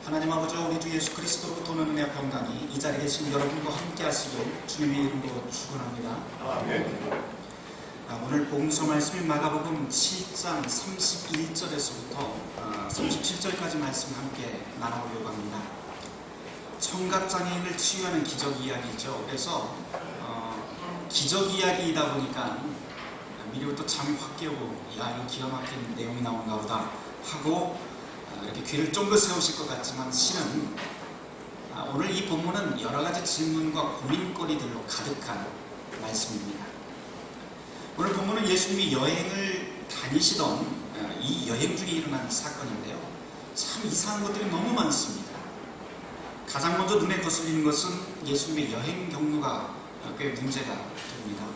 하나님 아버지, 우리 주 예수 그리스도로부터 오는 은혜와 평강이 이 자리에 계신 여러분과 함께 하시길 주님의 이름으로 축원합니다. 아멘. 오늘 복음서 말씀인 마가복음 7장 31절에서부터 37절까지 말씀 함께 나눠보려고 합니다. 청각장애인을 치유하는 기적 이야기죠. 그래서 기적 이야기이다 보니까 미리부터 잠이 확 깨고, 야, 이거 기가 막힌 내용이 나온가 보다 하고 이렇게 귀를 쫑긋 세우실 것 같지만, 실은 오늘 이 본문은 여러 가지 질문과 고민거리들로 가득한 말씀입니다. 오늘 본문은 예수님이 여행을 다니시던 이 여행 중에 일어난 사건인데요, 참 이상한 것들이 너무 많습니다. 가장 먼저 눈에 거슬리는 것은 예수님의 여행 경로가 꽤 문제가 됩니다.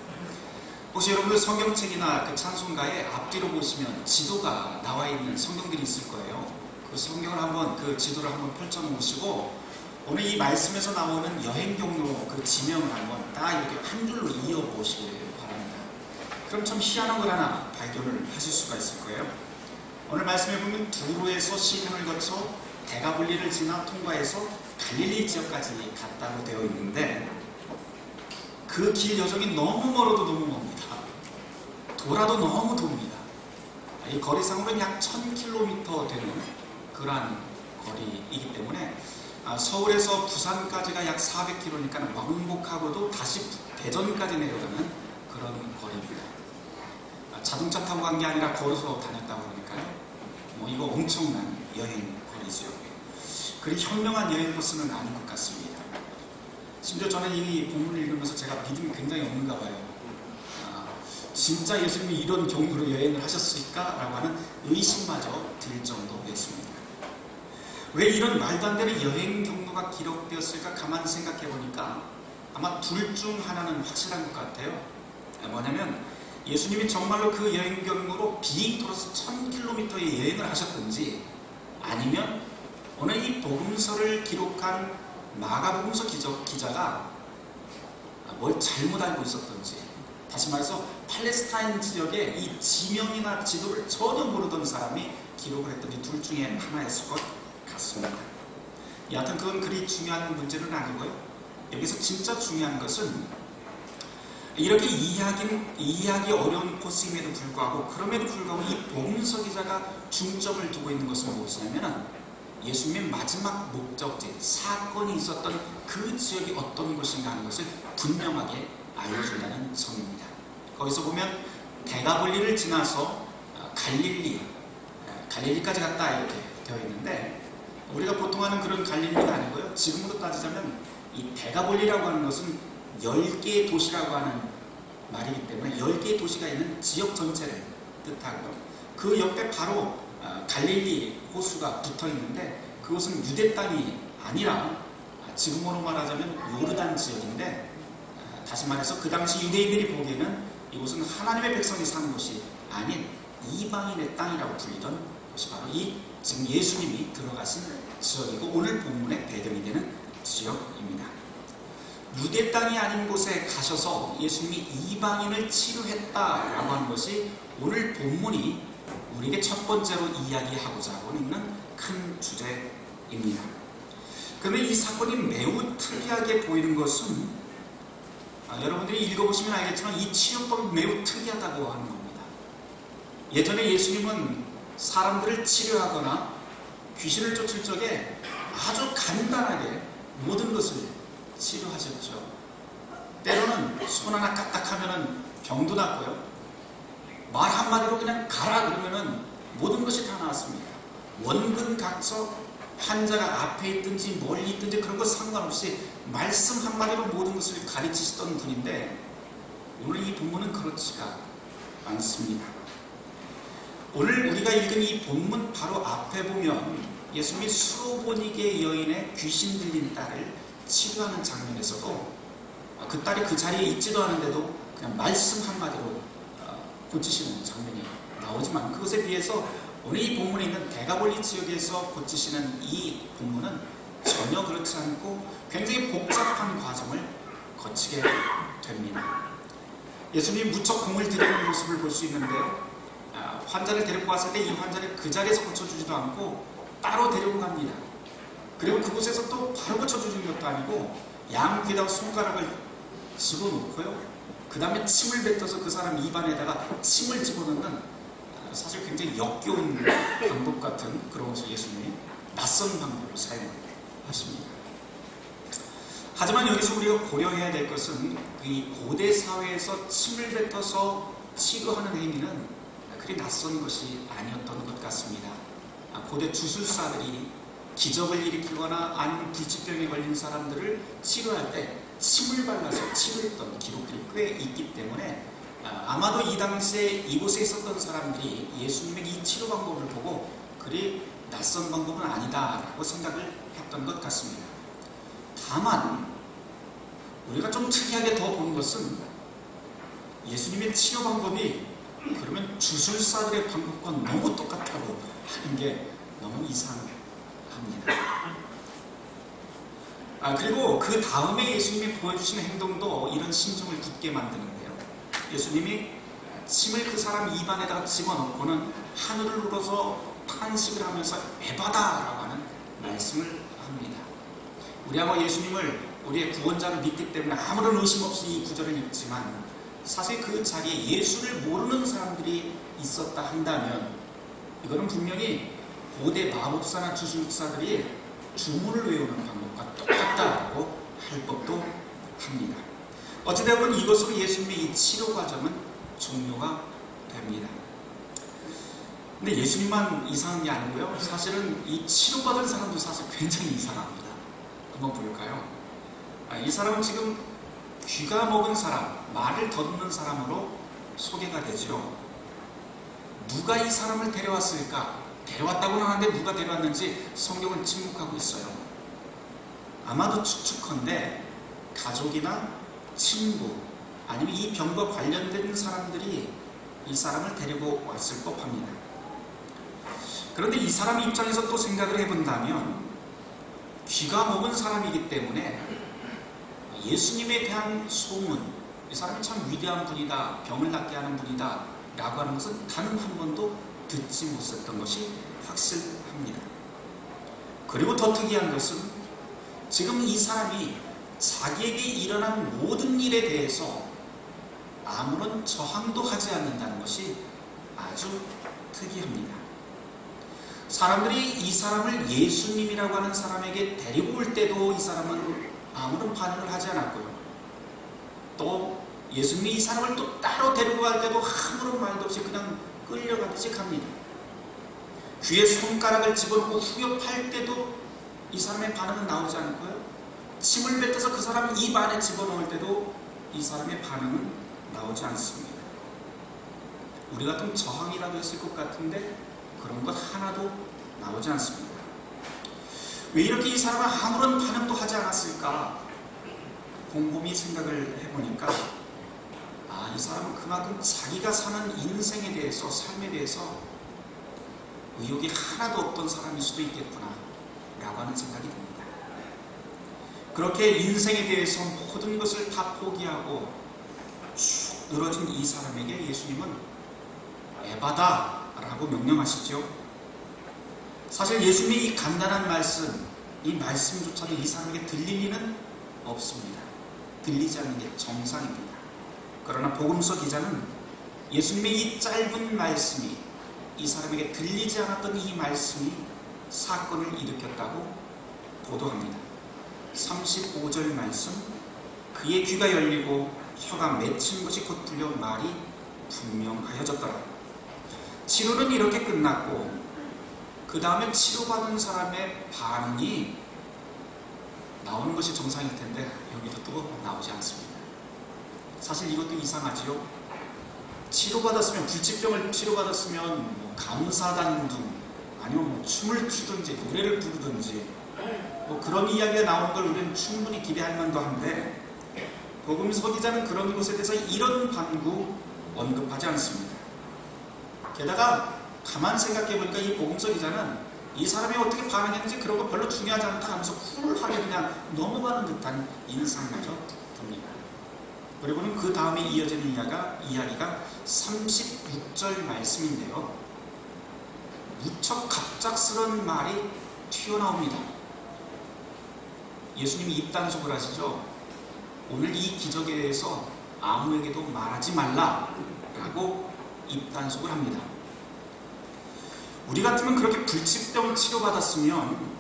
혹시 여러분들 성경책이나 그 찬송가의 앞뒤로 보시면 지도가 나와 있는 성경들이 있을 거예요. 그 성경을 한번, 그 지도를 한번 펼쳐 놓으시고, 오늘 이 말씀에서 나오는 여행 경로 그 지명을 한번 딱 이렇게 한 줄로 이어 보시길 바랍니다. 그럼 참 희한한 걸 하나 발견을 하실 수가 있을 거예요. 오늘 말씀에 보면 두로에서 시돈을 거쳐 대가볼리를 지나 통과해서 갈릴리 지역까지 갔다고 되어 있는데, 그 길 여정이 너무 멀어도 너무 멉니다. 돌아도 너무 돕니다. 이 거리상으로는 약 1000km 되는 그러한 거리이기 때문에 서울에서 부산까지가 약 400km니까 왕복하고도 다시 대전까지 내려가는 그런 거리입니다. 자동차 타고 간 게 아니라 걸어서 다녔다고 그러니까요. 이거 엄청난 여행 거리죠. 그리 현명한 여행 코스는 아닌 것 같습니다. 심지어 저는 이 본문을 읽으면서 제가 믿음이 굉장히 없는가 봐요. 진짜 예수님이 이런 경로로 여행을 하셨을까? 라고 하는 의심마저 들 정도였습니다. 왜 이런 말도 안 되는 여행 경로가 기록되었을까 가만히 생각해 보니까 아마 둘 중 하나는 확실한 것 같아요. 뭐냐면 예수님이 정말로 그 여행 경로로 비행도로서 1000km의 여행을 하셨든지, 아니면 오늘 이 복음서를 기록한 마가복음서 기자가 뭘 잘못 알고 있었던지, 다시 말해서 팔레스타인 지역의 이 지명이나 지도를 전혀 모르던 사람이 기록을 했던지, 둘 중에 하나였을 것 같습니다. 여하튼 그건 그리 중요한 문제는 아니고요. 여기서 진짜 중요한 것은 이렇게 이해하기 어려운 코스임에도 불구하고, 그럼에도 불구하고 이 복음서 기자가 중점을 두고 있는 것은 무엇이냐면, 예수님의 마지막 목적지, 사건이 있었던 그 지역이 어떤 곳인가 하는 것을 분명하게 알려준다는 점입니다. 거기서 보면 대가볼리를 지나서 갈릴리까지 갔다 이렇게 되어 있는데, 우리가 보통 하는 그런 갈릴리가 아니고요. 지금으로 따지자면 이 대가볼리라고 하는 것은 10개의 도시라고 하는 말이기 때문에 10개의 도시가 있는 지역 전체를 뜻하고요. 그 옆에 바로 갈릴리 호수가 붙어 있는데, 그것은 유대 땅이 아니라 지금으로 말하자면 요르단 지역인데, 다시 말해서 그 당시 유대인들이 보기에는 이곳은 하나님의 백성이 사는 곳이 아닌 이방인의 땅이라고 불리던 곳이 바로 이 지금 예수님이 들어가신 지역이고, 오늘 본문의 배경이 되는 지역입니다. 유대 땅이 아닌 곳에 가셔서 예수님이 이방인을 치료했다라고 하는 것이 오늘 본문이 우리에게 첫 번째로 이야기하고자 하고 있는 큰 주제입니다. 그런데 이 사건이 매우 특이하게 보이는 것은, 여러분들이 읽어보시면 알겠지만 이 치료법이 매우 특이하다고 하는 겁니다. 예전에 예수님은 사람들을 치료하거나 귀신을 쫓을 적에 아주 간단하게 모든 것을 치료하셨죠. 때로는 손 하나 까딱하면 병도 낫고요, 말 한마디로 그냥 가라 그러면 모든 것이 다 나왔습니다. 원근각서, 환자가 앞에 있든지 멀리 있든지 그런 것 상관없이 말씀 한마디로 모든 것을 가르치시던 분인데, 오늘 이 본문은 그렇지가 않습니다. 오늘 우리가 읽은 이 본문 바로 앞에 보면 예수님이 수로보니게 여인의 귀신 들린 딸을 치료하는 장면에서도 그 딸이 그 자리에 있지도 않은데도 그냥 말씀 한마디로 고치시는 장면이 나오지만, 그것에 비해서 오늘 이 본문에 있는 대가볼리 지역에서 고치시는 이 본문은 전혀 그렇지 않고 굉장히 복잡한 과정을 거치게 됩니다. 예수님이 무척 공을 들이는 모습을 볼 수 있는데요, 환자를 데리고 왔을 때 이 환자를 그 자리에서 고쳐주지도 않고 따로 데리고 갑니다. 그리고 그곳에서 또 바로 고쳐주는 것도 아니고 양 귀에다가 손가락을 집어넣고요. 그 다음에 침을 뱉어서 그 사람 입안에다가 침을 집어넣는 사실 굉장히 역겨운 방법 같은 그런 것을 예수님이 낯선 방법을 사용하십니다. 하지만 여기서 우리가 고려해야 될 것은 이 고대 사회에서 침을 뱉어서 치료하는 행위는 그리 낯선 것이 아니었던 것 같습니다. 고대 주술사들이 기적을 일으키거나 아니면 불치병에 걸린 사람들을 치료할 때 침을 발라서 치료했던 기록들이 꽤 있기 때문에 아마도 이 당시에 이곳에 있었던 사람들이 예수님의 이 치료 방법을 보고 그리 낯선 방법은 아니다라고 생각을 했던 것 같습니다. 다만 우리가 좀 특이하게 더 보는 것은 예수님의 치료 방법이 그러면 주술사들의 방법과 너무 똑같다고 하는 게 너무 이상합니다. 그리고 그 다음에 예수님이 보여주신 행동도 이런 심정을 굳게 만드는데요. 예수님이 침을 그 사람 입안에다가 집어넣고는 하늘을 우러서 탄식을 하면서 에바다라고 하는 말씀을 합니다. 우리 아마 예수님을 우리의 구원자로 믿기 때문에 아무런 의심 없이 이 구절을 읽지만 사실 그 자리에 예수를 모르는 사람들이 있었다 한다면 이거는 분명히 고대 마법사나 주술사들이 주문을 외우는 방법과 똑같다고 할 법도 합니다. 어찌되건 이것으로 예수님의 이 치료 과정은 종료가 됩니다. 근데 예수님만 이상한 게 아니고요. 사실은 이 치료받은 사람도 사실 굉장히 이상합니다. 한번 볼까요? 이 사람은 지금 귀가 먹은 사람, 말을 더듬는 사람으로 소개가 되죠. 누가 이 사람을 데려왔을까? 데려왔다고는 하는데 누가 데려왔는지 성경은 침묵하고 있어요. 아마도 추측컨대 가족이나 친구 아니면 이 병과 관련된 사람들이 이 사람을 데리고 왔을 법합니다. 그런데 이 사람 입장에서 또 생각을 해본다면 귀가 먹은 사람이기 때문에 예수님에 대한 소문, 이 사람이 참 위대한 분이다, 병을 낫게 하는 분이다 라고 하는 것은 단 한 번도 듣지 못했던 것이 확실합니다. 그리고 더 특이한 것은 지금 이 사람이 자기에게 일어난 모든 일에 대해서 아무런 저항도 하지 않는다는 것이 아주 특이합니다. 사람들이 이 사람을 예수님이라고 하는 사람에게 데리고 올 때도 이 사람은 아무런 반응을 하지 않았고요. 또 예수님이 이 사람을 또 따로 데리고 갈 때도 아무런 말도 없이 그냥 끌려가듯이 갑니다. 귀에 손가락을 집어넣고 후협할 때도 이 사람의 반응은 나오지 않고요. 침을 뱉어서 그 사람 입 안에 집어넣을 때도 이 사람의 반응은 나오지 않습니다. 우리 같은 저항이라도 했을 것 같은데 그런 것 하나도 나오지 않습니다. 왜 이렇게 이 사람은 아무런 반응도 하지 않았을까? 곰곰이 생각을 해보니까 이 사람은 그만큼 자기가 사는 인생에 대해서, 삶에 대해서 의욕이 하나도 없던 사람일 수도 있겠구나 라고 하는 생각이 듭니다. 그렇게 인생에 대해서 모든 것을 다 포기하고 쭉 늘어진 이 사람에게 예수님은 에바다 라고 명령하시죠. 사실 예수님의 이 간단한 말씀, 이 말씀조차도 이 사람에게 들릴 리는 없습니다. 들리지 않는 게 정상입니다. 그러나 복음서 기자는 예수님의 이 짧은 말씀이 이 사람에게 들리지 않았던 이 말씀이 사건을 일으켰다고 보도합니다. 35절 말씀, 그의 귀가 열리고 혀가 맺힌 것이 곧 풀려 말이 분명하여졌더라. 치료는 이렇게 끝났고 그 다음에 치료받은 사람의 반응이 나오는 것이 정상일 텐데 여기도 또 나오지 않습니다. 사실 이것도 이상하지요. 치료받았으면, 불치병을 치료받았으면 뭐 감사단 등 아니면 뭐 춤을 추든지 노래를 부르든지 뭐 그런 이야기가 나오는 걸 우리는 충분히 기대할 만도 한데 복음서 기자는 그런 것에 대해서 이런 반구 언급하지 않습니다. 게다가 가만 생각해보니까 이 복음서 기자는 이 사람이 어떻게 반응했는지 그런 거 별로 중요하지 않다 하면서 쿨하게 그냥 넘어가는 듯한 인상마저 듭니다. 그리고는 그 다음에 이어지는 이야기가 36절 말씀인데요. 무척 갑작스러운 말이 튀어나옵니다. 예수님이 입단속을 하시죠. 오늘 이 기적에 대해서 아무에게도 말하지 말라라고 입단속을 합니다. 우리 같으면 그렇게 불치병 치료받았으면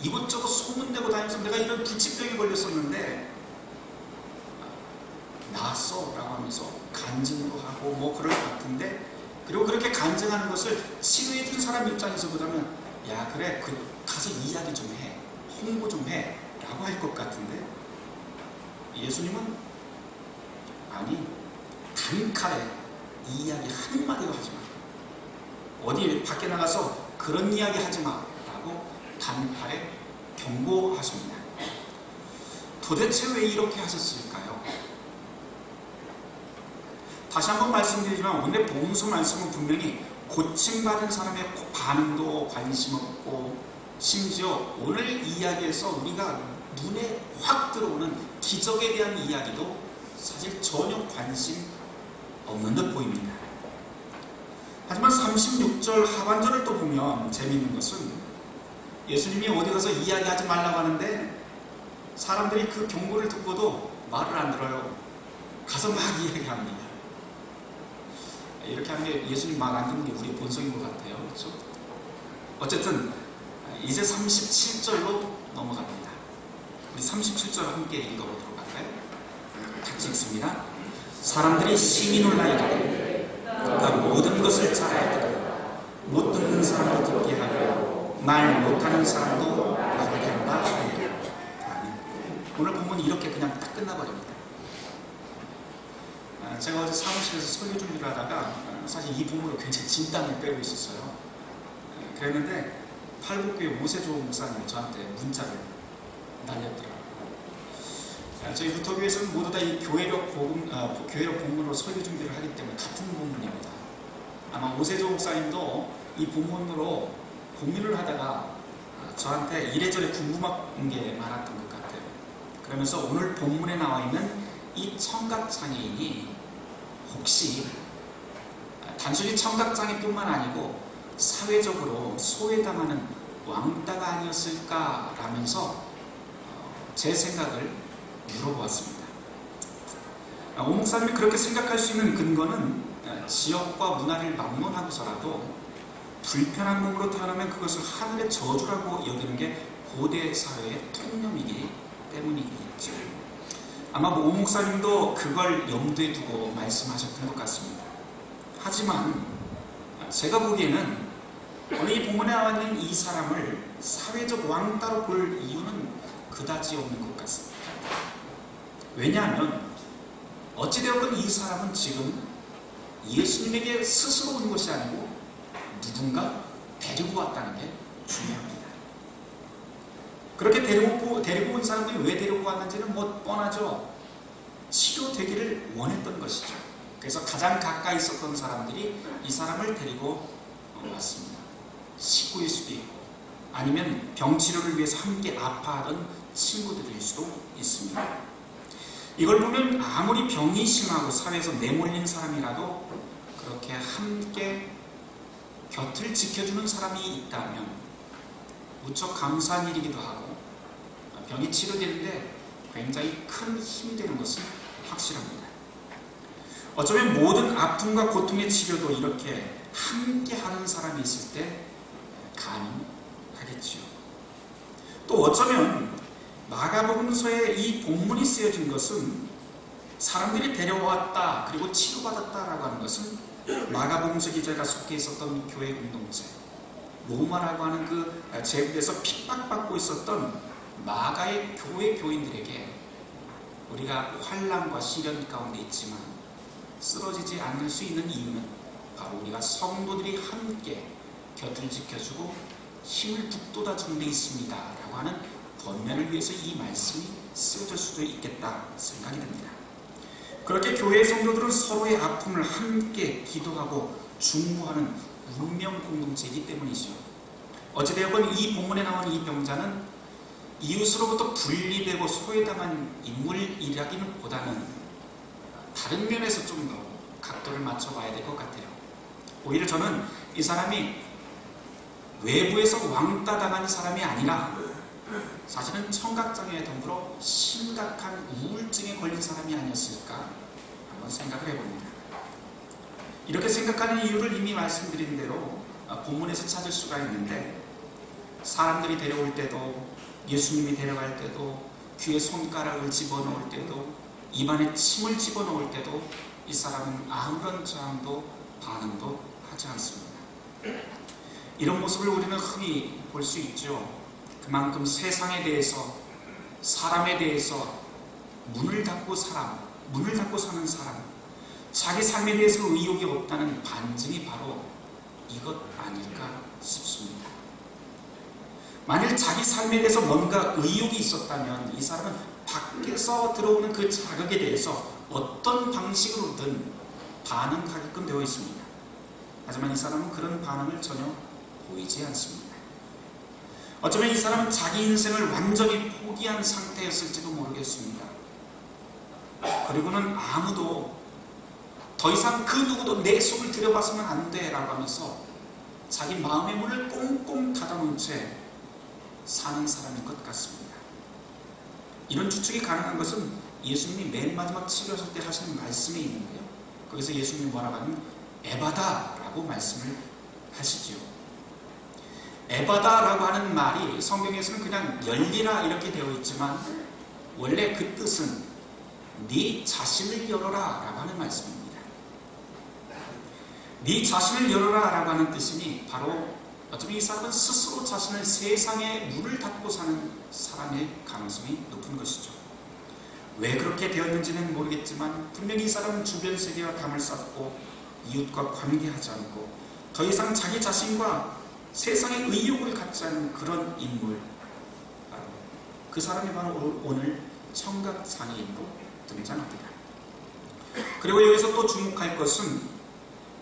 이곳저곳 소문내고 다니면서 내가 이런 불치병에 걸렸었는데 나았어 라고 하면서 간증도 하고 뭐 그럴 것 같은데, 그리고 그렇게 간증하는 것을 치료해준 사람 입장에서 보다면 야 그래 가서 이야기 좀 해, 홍보 좀 해 라고 할 것 같은데, 예수님은 아니 단칼에 이 이야기 한마디도 하지 마, 어디 밖에 나가서 그런 이야기 하지 마 라고 단칼에 경고하십니다. 도대체 왜 이렇게 하셨을까요? 다시 한번 말씀드리지만 오늘 복음서 말씀은 분명히 고침받은 사람의 반응도 관심 없고, 심지어 오늘 이야기에서 우리가 눈에 확 들어오는 기적에 대한 이야기도 사실 전혀 관심 없는 듯 보입니다. 하지만 36절 하반절을 또 보면 재미있는 것은 예수님이 어디 가서 이야기하지 말라고 하는데 사람들이 그 경고를 듣고도 말을 안 들어요. 가서 막 이야기합니다. 이렇게 하는 게 예수님 말 안 듣는 게 우리의 본성인 것 같아요. 그렇죠? 어쨌든 이제 37절로 넘어갑니다. 우리 37절 함께 읽어보도록 할까요? 같이 읽습니다. 사람들이 심히 놀라 이르되 그가 모든 것을 잘 알거든 못 듣는 사람도 듣게 하고 말 못하는 사람도 말하게 한다 하니라. 오늘 본문이 이렇게 그냥 딱 끝나버립니다. 제가 어제 사무실에서 설교 준비를 하다가 사실 이 본문으로 굉장히 진땀을 빼고 있었어요. 그랬는데 팔복교회 오세조 목사님이 저한테 문자를 날렸더라고요. 저희 루터교회에서는 모두 다 이 교회력 본문으로 설교 준비를 하기 때문에 같은 본문입니다. 아마 오세조 목사님도 이 본문으로 고민을 하다가 저한테 이래저래 궁금한 게 많았던 것 같아요. 그러면서 오늘 본문에 나와 있는 이 청각장애인이 혹시 단순히 청각장애뿐만 아니고 사회적으로 소외당하는 왕따가 아니었을까라면서 제 생각을 물어보았습니다. 오 목사님이 그렇게 생각할 수 있는 근거는 지역과 문화를 막론하고서라도 불편한 몸으로 태어나면 그것을 하늘의 저주라고 여기는 게 고대 사회의 통념이기 때문이겠죠. 아마 오 목사님도 그걸 염두에 두고 말씀하셨던 것 같습니다. 하지만 제가 보기에는 오늘 이 본문에 나와 있는 이 사람을 사회적 왕따로 볼 이유는 그다지 없는 것 같습니다. 왜냐하면 어찌되었건 이 사람은 지금 예수님에게 스스로 온 것이 아니고 누군가 데리고 왔다는 게 중요합니다. 그렇게 데리고 온 사람들이 왜 데리고 왔는지는 뭐 뻔하죠. 치료되기를 원했던 것이죠. 그래서 가장 가까이 있었던 사람들이 이 사람을 데리고 왔습니다. 식구일 수도 있고 아니면 병치료를 위해서 함께 아파하던 친구들일 수도 있습니다. 이걸 보면 아무리 병이 심하고 사회에서 내몰린 사람이라도 그렇게 함께 곁을 지켜주는 사람이 있다면 무척 감사한 일이기도 하고 병이 치료되는데 굉장히 큰 힘이 되는 것은 확실합니다. 어쩌면 모든 아픔과 고통의 치료도 이렇게 함께 하는 사람이 있을 때 가능하겠지요. 또 어쩌면 마가복음서에 이 본문이 쓰여진 것은 사람들이 데려왔다 그리고 치료받았다라고 하는 것은 마가복음서 기자가 속해 있었던 교회 공동체, 로마라고 하는 그 제국에서 핍박받고 있었던 마가의 교회 교인들에게 우리가 환난과 시련 가운데 있지만 쓰러지지 않을 수 있는 이유는 바로 우리가 성도들이 함께 곁을 지켜주고 힘을 북돋아주는 데 있습니다 라고 하는 권면을 위해서 이 말씀이 쓰여질 수도 있겠다 생각이 듭니다. 그렇게 교회의 성도들은 서로의 아픔을 함께 기도하고 중보하는 운명 공동체이기 때문이죠. 어찌되었건 이 본문에 나오는 이 병자는 이웃으로부터 분리되고 소외당한 인물이라기는 보다는 다른 면에서 좀 더 각도를 맞춰봐야 될 것 같아요. 오히려 저는 이 사람이 외부에서 왕따 당한 사람이 아니라 사실은 청각장애에 더불어 심각한 우울증에 걸린 사람이 아니었을까 한번 생각을 해봅니다. 이렇게 생각하는 이유를 이미 말씀드린 대로 본문에서 찾을 수가 있는데, 사람들이 데려올 때도, 예수님이 데려갈 때도, 귀에 손가락을 집어넣을 때도, 입안에 침을 집어넣을 때도 이 사람은 아무런 저항도 반응도 하지 않습니다. 이런 모습을 우리는 흔히 볼 수 있죠. 그만큼 세상에 대해서, 사람에 대해서 문을 닫고 사는 사람, 자기 삶에 대해서 의욕이 없다는 반증이 바로 이것 아닐까 싶습니다. 만일 자기 삶에 대해서 뭔가 의욕이 있었다면 이 사람은 밖에서 들어오는 그 자극에 대해서 어떤 방식으로든 반응하게끔 되어 있습니다. 하지만 이 사람은 그런 반응을 전혀 보이지 않습니다. 어쩌면 이 사람은 자기 인생을 완전히 포기한 상태였을지도 모르겠습니다. 그리고는 아무도 더 이상 그 누구도 내 속을 들여봐서는 안 돼 라고 하면서 자기 마음의 문을 꽁꽁 닫아놓은 채 사는 사람인 것 같습니다. 이런 추측이 가능한 것은 예수님이 맨 마지막 치료하실 때 하시는 말씀이 있는데요. 거기서 예수님이 뭐라고 하면 에바다 라고 말씀을 하시지요. 에바다 라고 하는 말이 성경에서는 그냥 열리라 이렇게 되어 있지만 원래 그 뜻은 네 자신을 열어라 라고 하는 말씀입니다. 네 자신을 열어라 라고 하는 뜻이니 바로 어쩌면 이 사람은 스스로 자신을 세상에 문을 닫고 사는 사람일 가능성이 높은 것이죠. 왜 그렇게 되었는지는 모르겠지만 분명히 이 사람은 주변 세계와 담을 쌓고 이웃과 관계하지 않고 더 이상 자기 자신과 세상의 의욕을 갖지 않은 그런 인물, 그 사람이 바로 오늘 청각장애인으로 등장합니다. 그리고 여기서 또 주목할 것은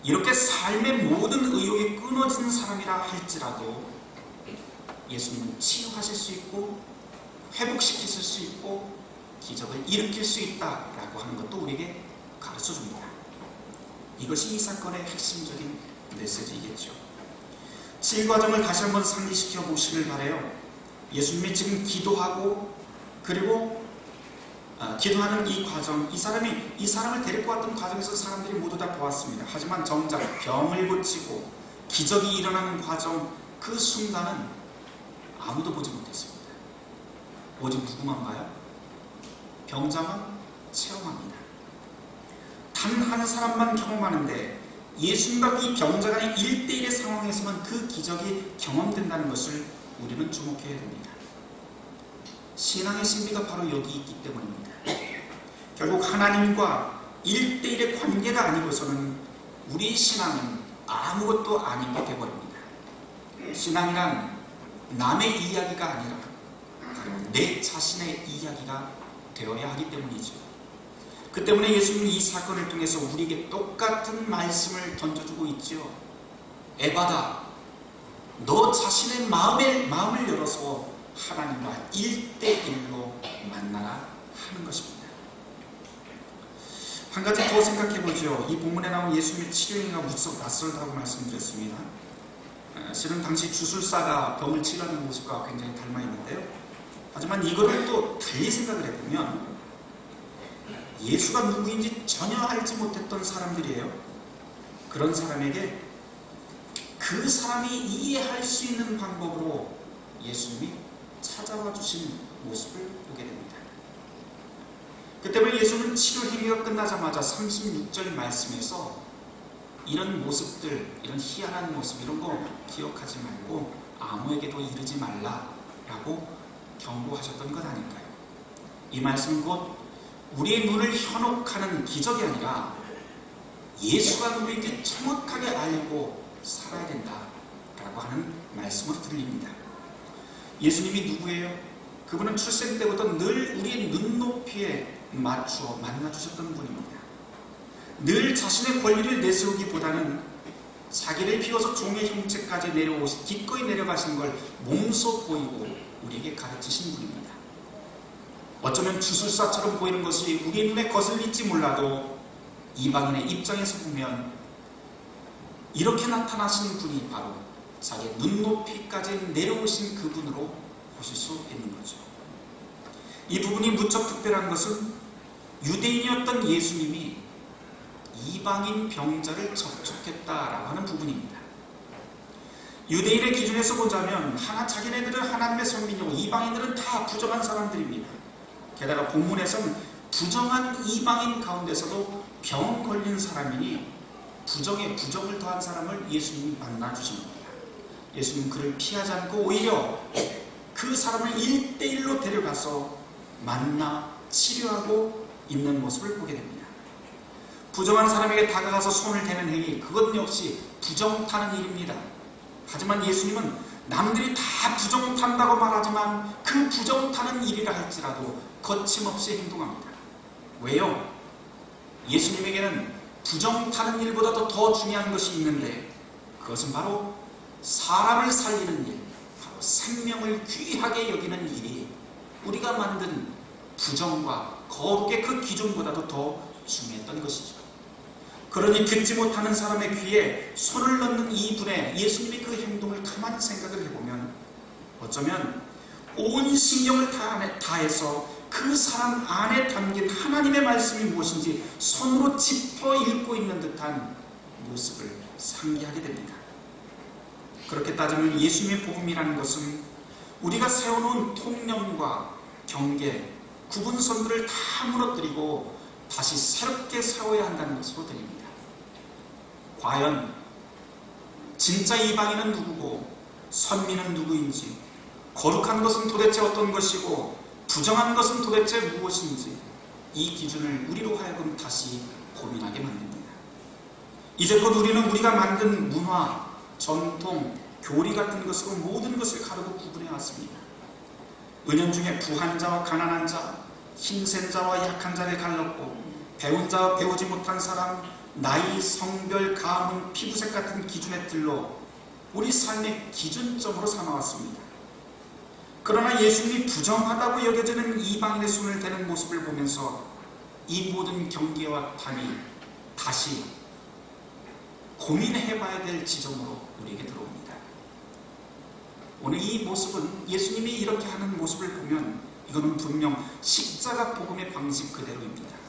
이렇게 삶의 모든 의욕이 끊어지는 사람이라 할지라도 예수님은 치유하실 수 있고 회복시키실 수 있고 기적을 일으킬 수 있다라고 하는 것도 우리에게 가르쳐줍니다. 이것이 이 사건의 핵심적인 메시지이겠죠. 7과정을 다시 한번 상기시켜 보시길 바라요. 예수님이 지금 기도하고 그리고 기도하는 이 과정, 이 사람을 데리고 왔던 과정에서 사람들이 모두 다 보았습니다. 하지만 정작 병을 고치고 기적이 일어나는 과정, 그 순간은 아무도 보지 못했습니다. 오직 누구만 봐요? 병자만 체험합니다. 단 한 사람만 경험하는데 예수님과 이 병자간의 1대1의 상황에서만 그 기적이 경험된다는 것을 우리는 주목해야 됩니다. 신앙의 신비가 바로 여기 있기 때문입니다. 결국 하나님과 1대1의 관계가 아니고서는 우리의 신앙은 아무것도 아닌 게 되어버립니다. 신앙이란 남의 이야기가 아니라 내 자신의 이야기가 되어야 하기 때문이죠. 그 때문에 예수님은 이 사건을 통해서 우리에게 똑같은 말씀을 던져주고 있죠. 에바다, 너 자신의 마음을 열어서 하나님과 1대1로 만나라 하는 것입니다. 한 가지 더 생각해보죠. 이 본문에 나온 예수님의 치료 행위가 무척 낯설다고 말씀드렸습니다. 실은 당시 주술사가 병을 치료하는 모습과 굉장히 닮아 있는데요. 하지만 이거를 또 달리 생각을 해보면 예수가 누구인지 전혀 알지 못했던 사람들이에요. 그런 사람에게 그 사람이 이해할 수 있는 방법으로 예수님이 찾아와 주신 모습을 보게 됩니다. 그 때문에 예수는 치료 행위가 끝나자마자 36절 말씀에서 이런 모습들, 이런 희한한 모습, 이런 거 기억하지 말고 아무에게도 이르지 말라라고 경고하셨던 것 아닐까요? 이 말씀은 곧 우리의 눈을 현혹하는 기적이 아니라 예수가 누구인지 정확하게 알고 살아야 된다라고 하는 말씀으로 들립니다. 예수님이 누구예요? 그분은 출생 때부터 늘 우리의 눈높이에 맞추어 만나주셨던 분입니다. 늘 자신의 권리를 내세우기보다는 자기를 비워서 종의 형체까지 기꺼이 내려가신 걸 몸소 보이고 우리에게 가르치신 분입니다. 어쩌면 주술사처럼 보이는 것이 우리의 눈에 거슬릴지 몰라도 이방인의 입장에서 보면 이렇게 나타나신 분이 바로 자기의 눈높이까지 내려오신 그분으로 보실 수 있는 거죠. 이 부분이 무척 특별한 것은 유대인이었던 예수님이 이방인 병자를 접촉했다라고 하는 부분입니다. 유대인의 기준에서 보자면 자기네들은 하나님의 선민이고 이방인들은 다 부정한 사람들입니다. 게다가 본문에서는 부정한 이방인 가운데서도 병 걸린 사람이니 부정에 부정을 더한 사람을 예수님이 만나주신 겁니다. 예수님은 그를 피하지 않고 오히려 그 사람을 1대1로 데려가서 만나 치료하고 있는 모습을 보게 됩니다. 부정한 사람에게 다가가서 손을 대는 행위, 그것 역시 부정 타는 일입니다. 하지만 예수님은 남들이 다 부정 탄다고 말하지만 그 부정 타는 일이라 할지라도 거침없이 행동합니다. 왜요? 예수님에게는 부정 타는 일보다도 더 중요한 것이 있는데 그것은 바로 사람을 살리는 일, 바로 생명을 귀하게 여기는 일이 우리가 만든 부정과 거룩의 그 기준보다도 더 중요했던 것이죠. 그러니 듣지 못하는 사람의 귀에 손을 넣는 이분의 예수님의 그 행동을 가만히 생각을 해보면 어쩌면 온 신경을 다해서 그 사람 안에 담긴 하나님의 말씀이 무엇인지 손으로 짚어 읽고 있는 듯한 모습을 상기하게 됩니다. 그렇게 따지면 예수님의 복음이라는 것은 우리가 세워놓은 통념과 경계, 구분선들을 다 무너뜨리고 다시 새롭게 세워야 한다는 것으로 들립니다. 과연 진짜 이방인은 누구고 선민은 누구인지, 거룩한 것은 도대체 어떤 것이고 부정한 것은 도대체 무엇인지 이 기준을 우리로 하여금 다시 고민하게 만듭니다. 이제껏 우리는 우리가 만든 문화, 전통, 교리 같은 것으로 모든 것을 가르고 구분해 왔습니다. 은연중에 부한 자와 가난한 자, 힘센 자와 약한 자를 갈랐고 배운 자와 배우지 못한 사람, 나이, 성별, 가문, 피부색 같은 기준의 틀로 우리 삶의 기준점으로 삼아왔습니다. 그러나 예수님이 부정하다고 여겨지는 이방인의 손을 대는 모습을 보면서 이 모든 경계와 판이 다시 고민해봐야 될 지점으로 우리에게 들어옵니다. 오늘 이 모습은 예수님이 이렇게 하는 모습을 보면 이거는 분명 십자가 복음의 방식 그대로입니다.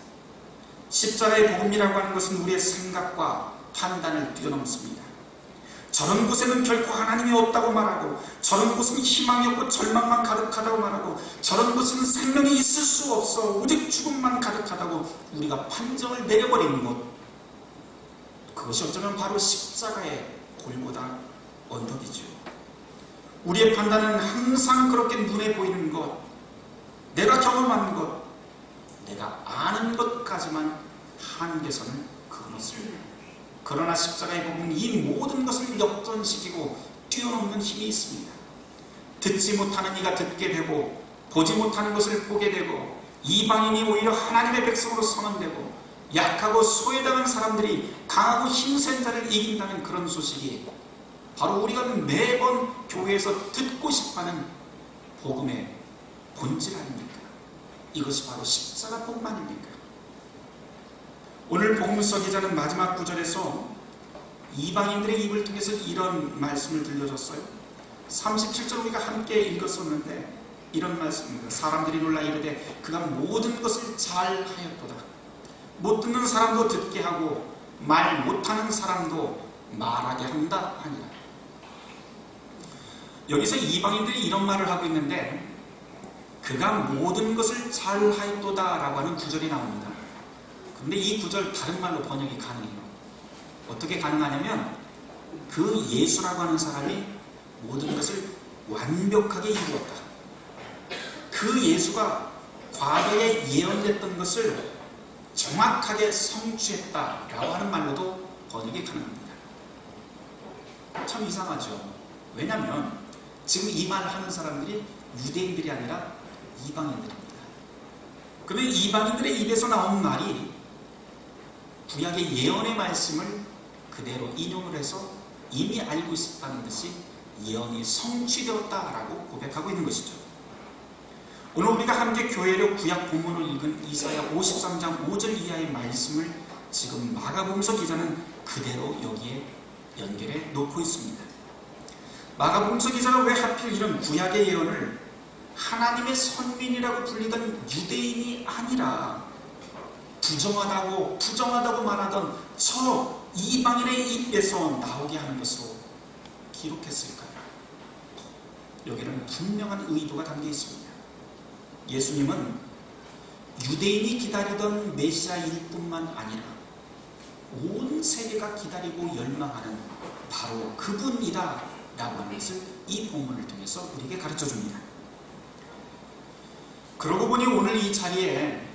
십자가의 복음이라고 하는 것은 우리의 생각과 판단을 뛰어넘습니다. 저런 곳에는 결코 하나님이 없다고 말하고, 저런 곳은 희망이 없고 절망만 가득하다고 말하고, 저런 곳은 생명이 있을 수 없어 오직 죽음만 가득하다고 우리가 판정을 내려버리는 것, 그것이 어쩌면 바로 십자가의 골고다 언덕이죠. 우리의 판단은 항상 그렇게 눈에 보이는 것, 내가 경험한 것, 내가 아는 것까지만 한계선을 그었습니다. 그러나 십자가의 복음은 이 모든 것을 역전시키고 뛰어넘는 힘이 있습니다. 듣지 못하는 이가 듣게 되고, 보지 못하는 것을 보게 되고, 이방인이 오히려 하나님의 백성으로 선언되고, 약하고 소외당한 사람들이 강하고 힘센 자를 이긴다는 그런 소식이 바로 우리가 매번 교회에서 듣고 싶어하는 복음의 본질 아닙니까? 이것이 바로 십자가 복음 아닙니까? 오늘 복음서 기자는 마지막 구절에서 이방인들의 입을 통해서 이런 말씀을 들려줬어요. 37절 우리가 함께 읽었었는데 이런 말씀입니다. 사람들이 놀라 이르되 그가 모든 것을 잘 하였도다. 못 듣는 사람도 듣게 하고 말 못하는 사람도 말하게 한다 하니라. 여기서 이방인들이 이런 말을 하고 있는데 그가 모든 것을 잘 하였도다 라고 하는 구절이 나옵니다. 근데 이 구절 다른 말로 번역이 가능해요. 어떻게 가능하냐면 그 예수라고 하는 사람이 모든 것을 완벽하게 이루었다. 그 예수가 과거에 예언됐던 것을 정확하게 성취했다라고 하는 말로도 번역이 가능합니다. 참 이상하죠. 왜냐하면 지금 이 말 하는 사람들이 유대인들이 아니라 이방인들입니다. 그러면 이방인들의 입에서 나온 말이 구약의 예언의 말씀을 그대로 인용을 해서 이미 알고 있었다는 듯이 예언이 성취되었다라고 고백하고 있는 것이죠. 오늘 우리가 함께 교회로 구약 본문을 읽은 이사야 53장 5절 이하의 말씀을 지금 마가복음서 기자는 그대로 여기에 연결해 놓고 있습니다. 마가복음서 기자가 왜 하필 이런 구약의 예언을 하나님의 선민이라고 불리던 유대인이 아니라 부정하다고 말하던 저 이방인의 입에서 나오게 하는 것으로 기록했을까요? 여기는 분명한 의도가 담겨 있습니다. 예수님은 유대인이 기다리던 메시아일 뿐만 아니라 온 세계가 기다리고 열망하는 바로 그분이다 라고 하는 것을 이 본문을 통해서 우리에게 가르쳐 줍니다. 그러고 보니 오늘 이 자리에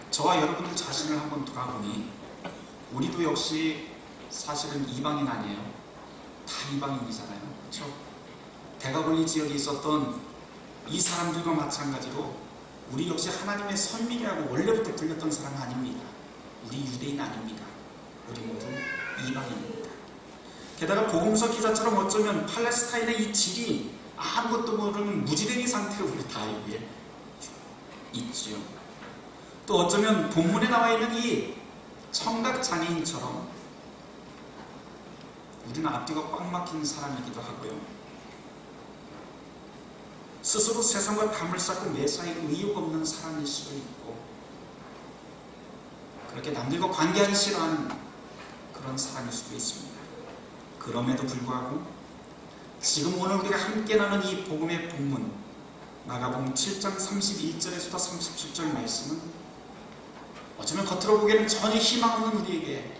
저와 여러분들 자신을 한번 돌아보니 우리도 역시 사실은 이방인 아니에요? 다 이방인이잖아요. 그렇죠? 대가볼리 지역에 있었던 이 사람들과 마찬가지로 우리 역시 하나님의 선민이라고 원래부터 불렸던 사람 아닙니다. 우리 유대인 아닙니다. 우리 모두 이방인입니다. 게다가 복음서 기자처럼 어쩌면 팔레스타인의 이 질이 아무것도 모르는 무지랭이 상태로 우리 다 여기에 있지요. 또 어쩌면 본문에 나와 있는 이 청각 장애인처럼 우리는 앞뒤가 꽉 막힌 사람이기도 하고요. 스스로 세상과 담을 쌓고 매사에 의욕 없는 사람일 수도 있고, 그렇게 남들과 관계하기 싫어하는 그런 사람일 수도 있습니다. 그럼에도 불구하고 지금 오늘 우리가 함께 나눈 이 복음의 본문 마가복음 7장 31절에서부터 37절 말씀은 어쩌면 겉으로 보기에는 전혀 희망 없는 우리에게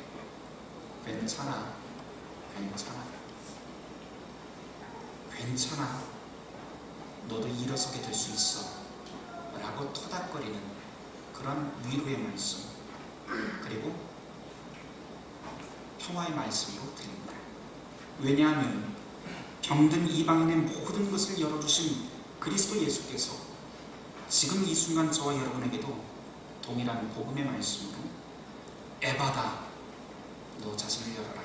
괜찮아 너도 일어서게 될 수 있어 라고 토닥거리는 그런 위로의 말씀, 그리고 평화의 말씀으로 드립니다. 왜냐하면 병든 이방인의 모든 것을 열어주신 그리스도 예수께서 지금 이 순간 저와 여러분에게도 동일한 복음의 말씀으로 에바다, 너 자신을 열어라,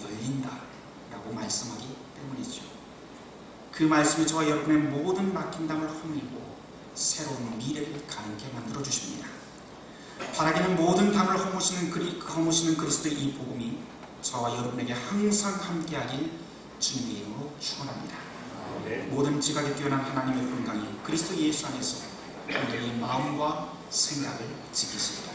열린다 라고 말씀하기 때문이죠. 그 말씀이 저와 여러분의 모든 막힌 담을 허물고 새로운 미래를 가능케 만들어 주십니다. 바라기는 모든 담을 허무시는 그리스도의 이 복음이 저와 여러분에게 항상 함께하길 주님의 이름으로 축원합니다. 모든 지각에 뛰어난 하나님의 평강이 그리스도 예수 안에서 우리의 마음과 생각을 지키시리라.